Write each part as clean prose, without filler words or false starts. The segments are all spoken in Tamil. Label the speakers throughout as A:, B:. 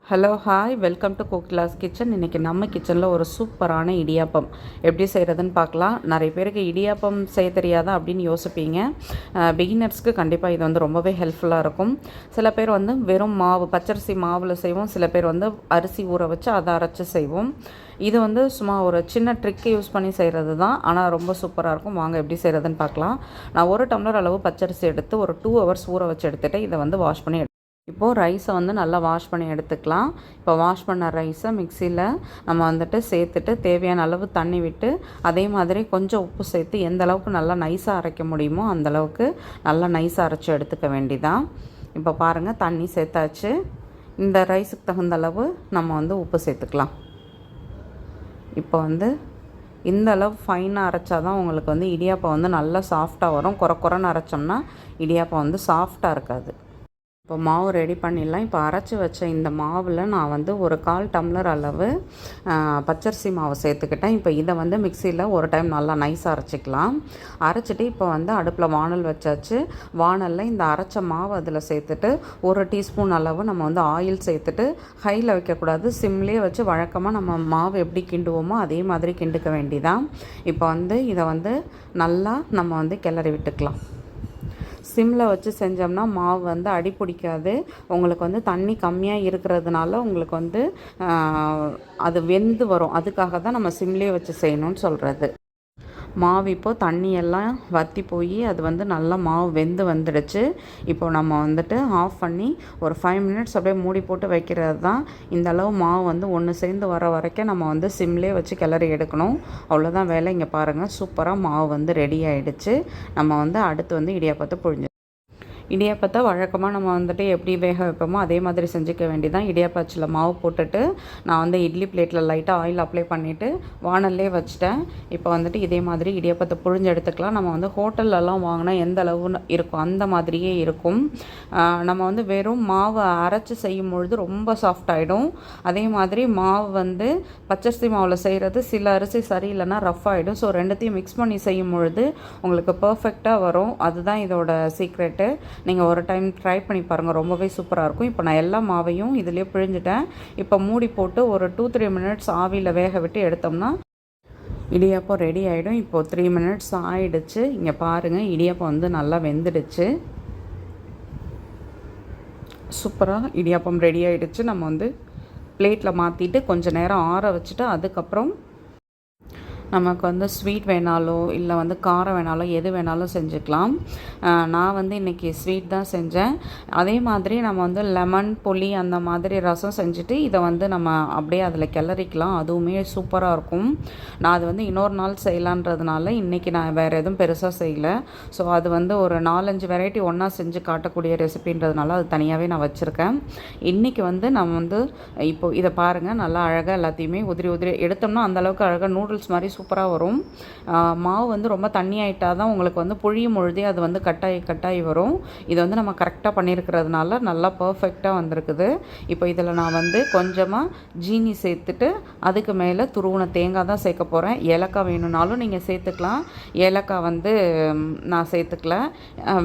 A: Hello hi welcome to Kokila's kitchen. இன்றைக்கி நம்ம கிச்சனில் ஒரு சூப்பரான இடியாப்பம் எப்படி செய்கிறதுன்னு பார்க்கலாம். நிறைய பேருக்கு இடியாப்பம் செய்ய தெரியாதா அப்படின்னு யோசிப்பீங்க. பிகினர்ஸ்க்கு கண்டிப்பாக இது வந்து ரொம்பவே ஹெல்ப்ஃபுல்லாக இருக்கும். சில பேர் வந்து வெறும் மாவு பச்சரிசி மாவில் செய்வோம், சில பேர் வந்து அரிசி ஊற வச்சு அதை அரைச்சி செய்வோம். இது வந்து சும்மா ஒரு சின்ன ட்ரிக்கை யூஸ் பண்ணி செய்கிறது தான், ஆனால் ரொம்ப சூப்பராக இருக்கும். வாங்க எப்படி செய்கிறதுன்னு பார்க்கலாம். நான் 1 டம்ளர் அளவு பச்சரிசி எடுத்து ஒரு 2 ஹவர்ஸ் ஊற வச்சு எடுத்துகிட்டு இதை வந்து வாஷ் பண்ணி இப்போது ரைஸை வந்து நல்லா வாஷ் பண்ணி எடுத்துக்கலாம். இப்போ வாஷ் பண்ண ரைஸை மிக்சியில் நம்ம வந்துட்டு சேர்த்துட்டு தேவையான அளவு தண்ணி விட்டு அதே மாதிரி கொஞ்சம் உப்பு சேர்த்து எந்த அளவுக்கு நல்லா நைஸாக அரைக்க முடியுமோ அந்தளவுக்கு நல்லா நைஸாக அரைச்சி எடுத்துக்க வேண்டிதான். இப்போ பாருங்கள், தண்ணி சேர்த்தாச்சு. இந்த ரைஸுக்கு தகுந்த அளவு நம்ம வந்து உப்பு சேர்த்துக்கலாம். இப்போ வந்து இந்த அளவு ஃபைனாக அரைச்சா தான் உங்களுக்கு வந்து இடியாப்பம் வந்து நல்லா சாஃப்டாக வரும். குறைன்னு அரைச்சோம்னா இடியாப்பம் வந்து சாஃப்டாக இருக்காது. இப்போ மாவு ரெடி பண்ணிடலாம். இப்போ அரைச்சி வச்ச இந்த மாவில் நான் வந்து ஒரு 1/4 டம்ளர் அளவு பச்சரிசி மாவு சேர்த்துக்கிட்டேன். இப்போ இதை வந்து மிக்சியில் ஒரு டைம் நல்லா நைஸாக அரைச்சிக்கலாம். அரைச்சிட்டு இப்போ வந்து அடுப்பில் வானல் வச்சாச்சு. வானலில் இந்த அரைச்ச மாவு அதில் சேர்த்துட்டு 1 டீஸ்பூன் அளவு நம்ம வந்து ஆயில் சேர்த்துட்டு ஹையில் வைக்கக்கூடாது, சிம்லேயே வச்சு வழக்கமாக நம்ம மாவு எப்படி கிண்டுவோமோ அதே மாதிரி கிண்டுக்க வேண்டிதான். இப்போ வந்து இதை வந்து நல்லா நம்ம வந்து கிளறி விட்டுக்கலாம். சிம்மில் வச்சு செஞ்சோம்னா மாவு வந்து அடி பிடிக்காது. உங்களுக்கு வந்து தண்ணி கம்மியாக இருக்கிறதுனால உங்களுக்கு வந்து அது வெந்து வரும். அதுக்காக தான் நம்ம சிம்லேயே வச்சு செய்யணும்னு சொல்கிறது. மாவு இப்போது தண்ணியெல்லாம் வற்றி போய் அது வந்து நல்லா மாவு வெந்து வந்துடுச்சு. இப்போ நம்ம வந்துட்டு ஆஃப் பண்ணி ஒரு 5 மினிட்ஸ் அப்படியே மூடி போட்டு வைக்கிறது தான். இந்த அளவு மாவு வந்து ஒன்று சேர்ந்து வர வரைக்கும் நம்ம வந்து சிம்லேயே வச்சு கிளறி எடுக்கணும். அவ்வளோதான் வேலை. இங்கே பாருங்கள், சூப்பராக மாவு வந்து ரெடி ஆகிடுச்சு. நம்ம வந்து அடுத்து வந்து இடியாப்பத்தை புழிஞ்சு இடியாப்பத்தை வழக்கமாக நம்ம வந்துட்டு எப்படி வேக வைப்போமோ அதே மாதிரி செஞ்சுக்க வேண்டியதான். இடியாப்பச்சில் மாவு போட்டுட்டு நான் வந்து இட்லி பிளேட்டில் லைட்டாக ஆயில் அப்ளை பண்ணிவிட்டு வானல்லே வச்சுட்டேன். இப்போ வந்துட்டு இதே மாதிரி இடியாப்பத்தை புழிஞ்சு எடுத்துக்கலாம். நம்ம வந்து ஹோட்டல்லலாம் வாங்கினா எந்த அளவு இருக்கும் அந்த மாதிரியே இருக்கும். நம்ம வந்து வெறும் மாவை அரைச்சி செய்யும் பொழுது ரொம்ப சாஃப்ட் ஆகிடும். அதே மாதிரி மாவு வந்து பச்சரிசி மாவில் செய்கிறது சில அரிசி சரியில்லைன்னா ரஃப் ஆகிடும். ஸோ ரெண்டுத்தையும் மிக்ஸ் பண்ணி செய்யும் பொழுது உங்களுக்கு பர்ஃபெக்டாக வரும். அதுதான் இதோட சீக்ரெட்டு. நீங்கள் ஒரு டைம் ட்ரை பண்ணி பாருங்கள், ரொம்பவே சூப்பராக இருக்கும். இப்போ நான் எல்லா மாவையும் இதிலே பிழிஞ்சிட்டேன். இப்போ மூடி போட்டு ஒரு 2-3 மினிட்ஸ் ஆவியில் வேக விட்டு எடுத்தோம்னா இடியாப்பம் ரெடி ஆகிடும். இப்போது 3 மினிட்ஸ் ஆகிடுச்சு. இங்கே பாருங்கள், இடியாப்பம் வந்து நல்லா வெந்துடுச்சு. சூப்பராக இடியாப்பம் ரெடி ஆகிடுச்சு. நம்ம வந்து பிளேட்டில் மாற்றிட்டு கொஞ்சம் நேரம் ஆற வச்சுட்டு அதுக்கப்புறம் நமக்கு வந்து ஸ்வீட் வேணாலோ இல்லை வந்து காரம் வேணாலோ எது வேணாலும் செஞ்சுக்கலாம். நான் வந்து இன்றைக்கி ஸ்வீட் தான் செஞ்சேன். அதே மாதிரி நம்ம வந்து லெமன் புளி அந்த மாதிரி ரசம் செஞ்சுட்டு இதை வந்து நம்ம அப்படியே அதில் கிளறிக்கலாம். அதுவுமே சூப்பராக இருக்கும். நான் அது வந்து இன்னொரு நாள் செய்யலான்றதுனால இன்றைக்கி நான் வேறு எதுவும் பெருசாக செய்யலை. ஸோ அது வந்து ஒரு 4-5 வெரைட்டி ஒன்றா செஞ்சு காட்டக்கூடிய ரெசிபின்றதுனால அது தனியாகவே நான் வச்சுருக்கேன். இன்றைக்கி வந்து நம்ம வந்து இப்போது இதை பாருங்கள், நல்லா அழகாக எல்லாத்தையுமே உதிரி எடுத்தோம்னா அந்தளவுக்கு அழகாக நூடுல்ஸ் மாதிரி சூப்பராக வரும். மாவு வந்து ரொம்ப தண்ணி ஆகிட்டால் தான் உங்களுக்கு வந்து புழியும் பொழுதே அது வந்து கட்டாயி வரும். இது வந்து நம்ம கரெக்டாக பண்ணியிருக்கிறதுனால நல்லா பர்ஃபெக்டாக வந்திருக்குது. இப்போ இதில் நான் வந்து கொஞ்சமாக ஜீனி சேர்த்துட்டு அதுக்கு மேலே துருவின தேங்காய் தான் சேர்க்க போகிறேன். ஏலக்காய் வேணும்னாலும் நீங்கள் சேர்த்துக்கலாம். ஏலக்காய் வந்து நான் சேர்த்துக்கல.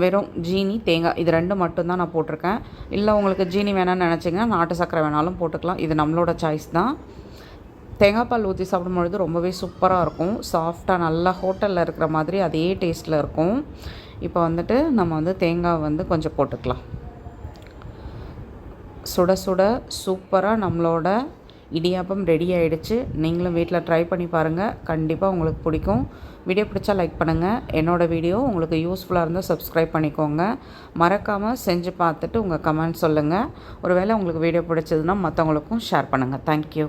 A: வெறும் ஜீனி தேங்காய் இது 2 மட்டும்தான் நான் போட்டிருக்கேன். இல்லை உங்களுக்கு ஜீனி வேணாம்னு நினச்சிங்கன்னா நாட்டு சர்க்கரை வேணாலும் போட்டுக்கலாம். இது நம்மளோட சாய்ஸ் தான். தேங்காய் பால் ஊற்றி சாப்பிடும்பொழுது ரொம்பவே சூப்பராக இருக்கும். சாஃப்டாக நல்லா ஹோட்டலில் இருக்கிற மாதிரி அதே டேஸ்ட்டில் இருக்கும். இப்போ வந்துட்டு நம்ம வந்து தேங்காய் வந்து கொஞ்சம் போட்டுக்கலாம். சுட சுட சூப்பராக நம்மளோட இடியாப்பம் ரெடி ஆகிடுச்சு. நீங்களும் வீட்டில் ட்ரை பண்ணி பாருங்கள், கண்டிப்பாக உங்களுக்கு பிடிக்கும். வீடியோ பிடிச்சா லைக் பண்ணுங்கள். என்னோடய வீடியோ உங்களுக்கு யூஸ்ஃபுல்லாக இருந்தால் சப்ஸ்கிரைப் பண்ணிக்கோங்க. மறக்காமல் செஞ்சு பார்த்துட்டு உங்கள் கமெண்ட் சொல்லுங்கள். ஒருவேளை உங்களுக்கு வீடியோ பிடிச்சதுன்னா மற்றவங்களுக்கும் ஷேர் பண்ணுங்கள். தேங்க்யூ.